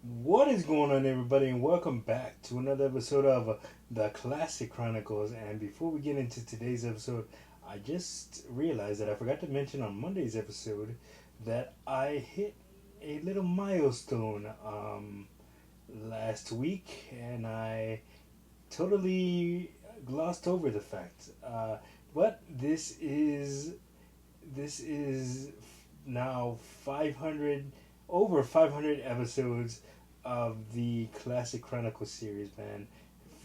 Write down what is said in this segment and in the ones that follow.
What is going on, everybody, and welcome back to another episode of the Classic Chronicles. And before we get into today's episode, I just realized that I forgot to mention on Monday's episode that I hit a little milestone last week, and I totally glossed over the fact. But this is now 500 over 500 episodes of the Classic Chronicles series, man.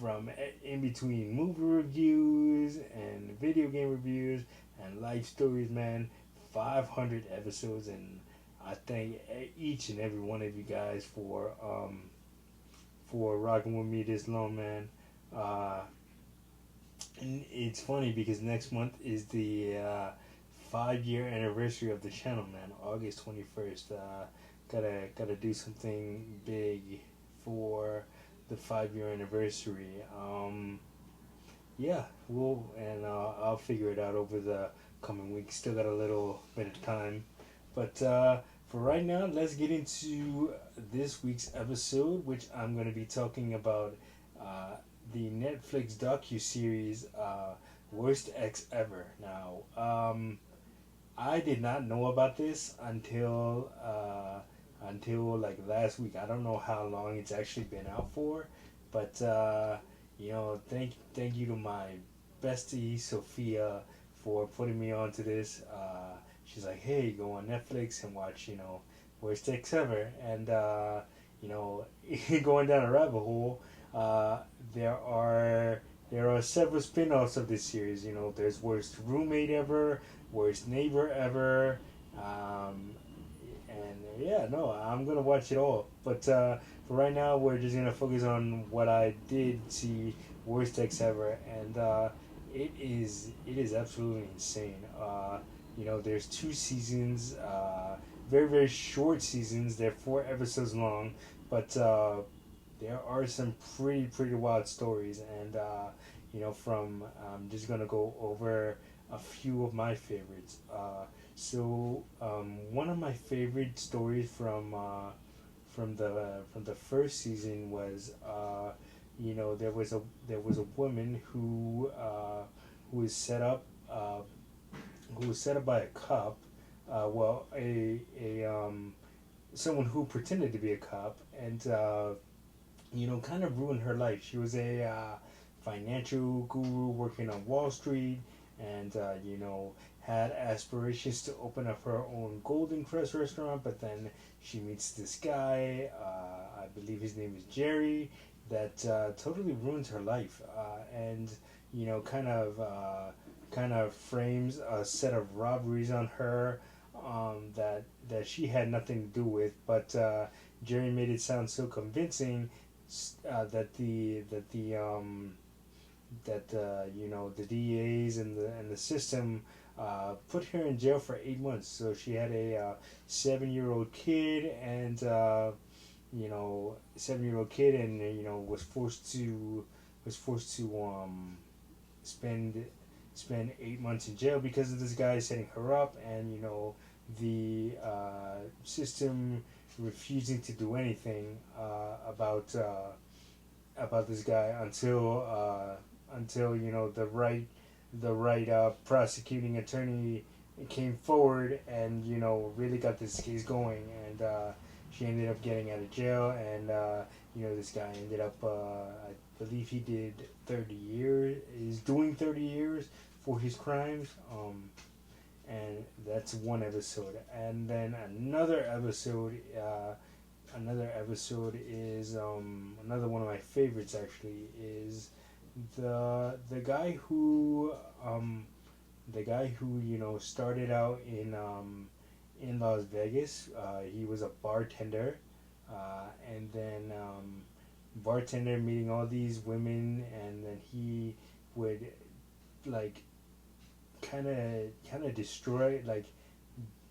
From in between movie reviews and video game reviews and life stories, man. 500 episodes, and I thank each and every one of you guys for rocking with me this long, man. Uh, and it's funny because next month is the 5 year anniversary of the channel, man. August 21st. Gotta do something big for the 5 year anniversary. Yeah, I'll figure it out over the coming weeks. Still got a little bit of time, but for right now, let's get into this week's episode, which I'm gonna be talking about uh, the Netflix docu series "Worst Ex Ever." Now, I did not know about this until like last week. I don't know how long it's actually been out for, but thank you to my bestie Sophia for putting me onto this. She's like, hey, go on Netflix and watch Worst Ex Ever, and you know going down a rabbit hole. Uh, there are there are several spin-offs of this series. There's Worst Roommate Ever, Worst Neighbor Ever, and yeah, no, I'm gonna watch it all. But for right now, we're just gonna focus on what I did see, Worst Ex Ever, and it is absolutely insane. There's 2 seasons, very very short seasons. They're 4 episodes long, but there are some pretty wild stories, and from I'm just gonna go over a few of my favorites. One of my favorite stories from the first season was there was a woman who was set up who was set up by a cop, well, a someone who pretended to be a cop, and kind of ruined her life. She was a financial guru working on Wall Street, and had aspirations to open up her own Golden Crest restaurant. But then she meets this guy. I believe his name is Jerry. That totally ruins her life, and kind of frames a set of robberies on her, that she had nothing to do with. But Jerry made it sound so convincing, that the DAs and the system put her in jail for 8 months. So she had a 7-year-old kid, and 7-year-old kid, and was forced to spend spend 8 months in jail because of this guy setting her up, and the system refusing to do anything about this guy until the right prosecuting attorney came forward, and really got this case going, and she ended up getting out of jail, and this guy ended up, I believe he did 30 years, is doing 30 years for his crimes. And that's one episode, and then another episode is, another one of my favorites actually, is the guy who started out in Las Vegas. He was a bartender, and then bartender meeting all these women, and then he would, like, kind of destroy, like,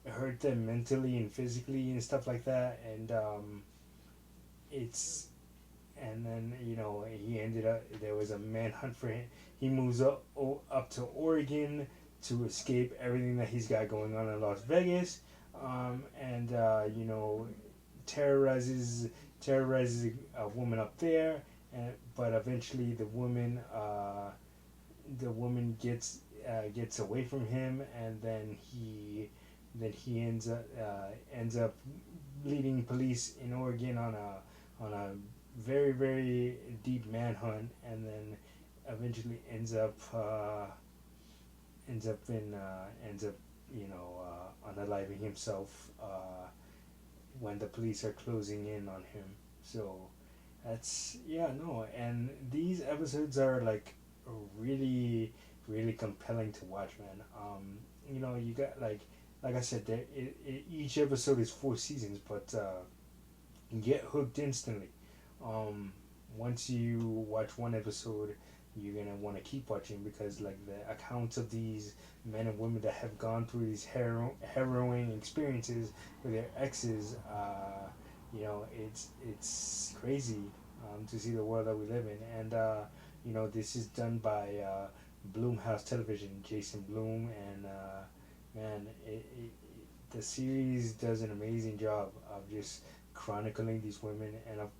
hurt them mentally and physically and stuff like that. And it's and then he ended up, there was a manhunt for him. He moves up to Oregon to escape everything that he's got going on in Las Vegas, and terrorizes terrorizes a woman up there, and but eventually the woman gets away from him, and then he ends up leading police in Oregon on a very very deep manhunt, and then eventually ends up unaliving himself when the police are closing in on him. So that's yeah no, and these episodes are like really really compelling to watch, man. You got like I said, each episode is 4 seasons, but you get hooked instantly. Um, Once you watch one episode, you're gonna want to keep watching because like the accounts of these men and women that have gone through these harrowing experiences with their exes, it's crazy to see the world that we live in, and this is done by Bloomhouse Television, Jason Bloom, and man, the series does an amazing job of just chronicling these women and of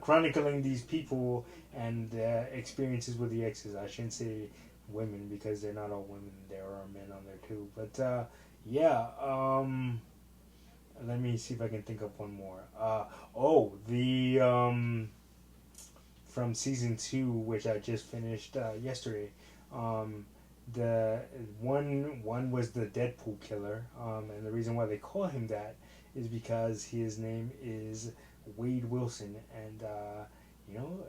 chronicling these people and their experiences with the exes. I shouldn't say women because they're not all women. There are men on there too. But yeah, let me see if I can think of one more. The from season 2, which I just finished yesterday. Um, the one was the Deadpool killer, and the reason why they call him that is because his name is Wade Wilson, and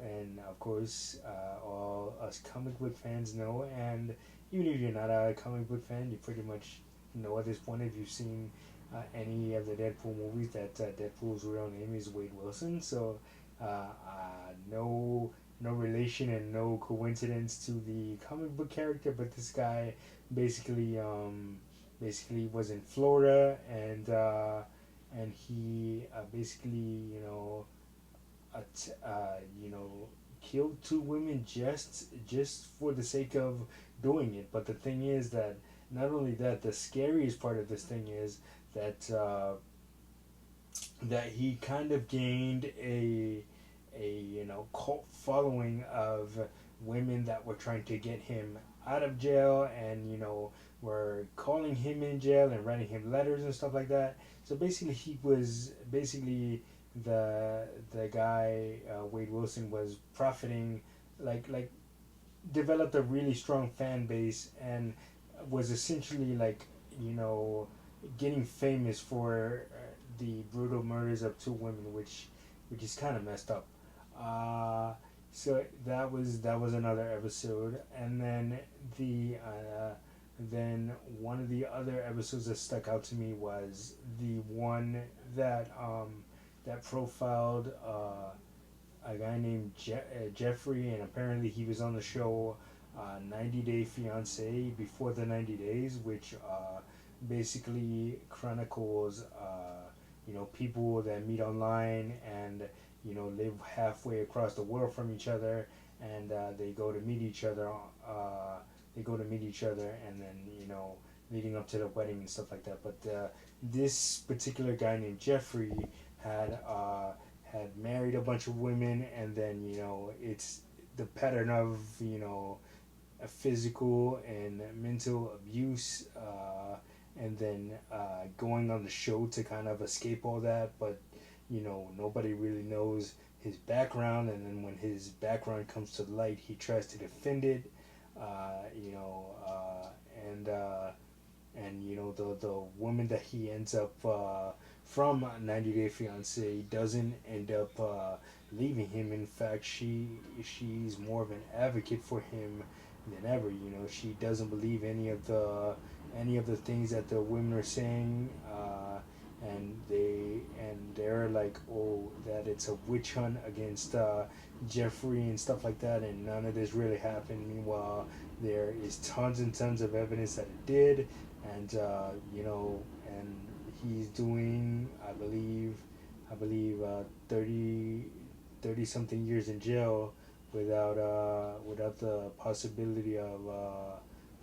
and of course, all us comic book fans know, and even if you're not a comic book fan, you pretty much know at this point if you've seen any of the Deadpool movies that Deadpool's real name is Wade Wilson. So, no relation and no coincidence to the comic book character, but this guy basically basically was in Florida, and he basically you know killed 2 women just for the sake of doing it. But the thing is that not only that, the scariest part of this thing is that that he kind of gained a cult following of women that were trying to get him out of jail, and were calling him in jail and writing him letters and stuff like that. So basically he was basically the guy, Wade Wilson, was profiting, like developed a really strong fan base, and was essentially like you know getting famous for the brutal murders of 2 women, which is kind of messed up. Uh, so that was another episode, and then one of the other episodes that stuck out to me was the one that profiled a guy named Jeffrey, and apparently he was on the show 90 Day Fiance Before the 90 Days, which basically chronicles people that meet online and live halfway across the world from each other, and they go to meet each other. And then leading up to the wedding and stuff like that. But this particular guy named Jeffrey had had married a bunch of women, and then it's the pattern of a physical and mental abuse, and then going on the show to kind of escape all that. But nobody really knows his background, and then when his background comes to light, he tries to defend it. uh, you know, uh, and the woman that he ends up from 90 Day Fiance doesn't end up leaving him. In fact, she's more of an advocate for him than ever. She doesn't believe any of the things that the women are saying, and they're like, oh, that it's a witch hunt against Jeffrey and stuff like that, and none of this really happened. Meanwhile, there is tons and tons of evidence that it did, and and he's doing, I believe, 30 something years in jail without the possibility of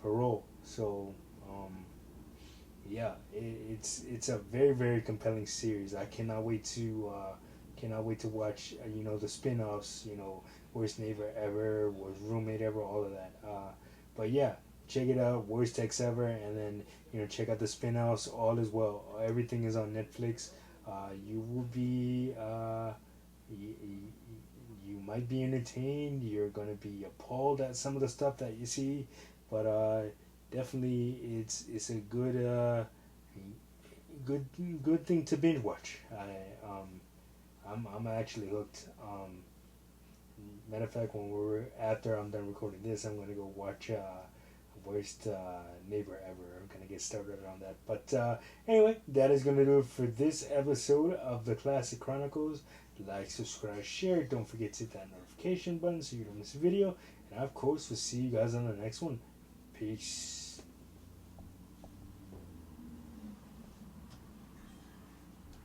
parole. So yeah, it's a very very compelling series. I cannot wait to watch the spin-offs. Worst neighbor ever, worst roommate ever, all of that. But yeah, check it out, worst ex ever, and then check out the spin-offs. All as well. Everything is on Netflix. You will be you might be entertained. You're gonna be appalled at some of the stuff that you see, but definitely it's a good good thing to binge watch. I'm actually hooked. Matter of fact, when we're after I'm done recording this, I'm gonna go watch worst neighbor ever. I'm gonna get started on that. But anyway, that is gonna do it for this episode of the Classic Chronicles. Like, subscribe, share. Don't forget to hit that notification button so you don't miss a video. And of course, we'll see you guys on the next one. Peace.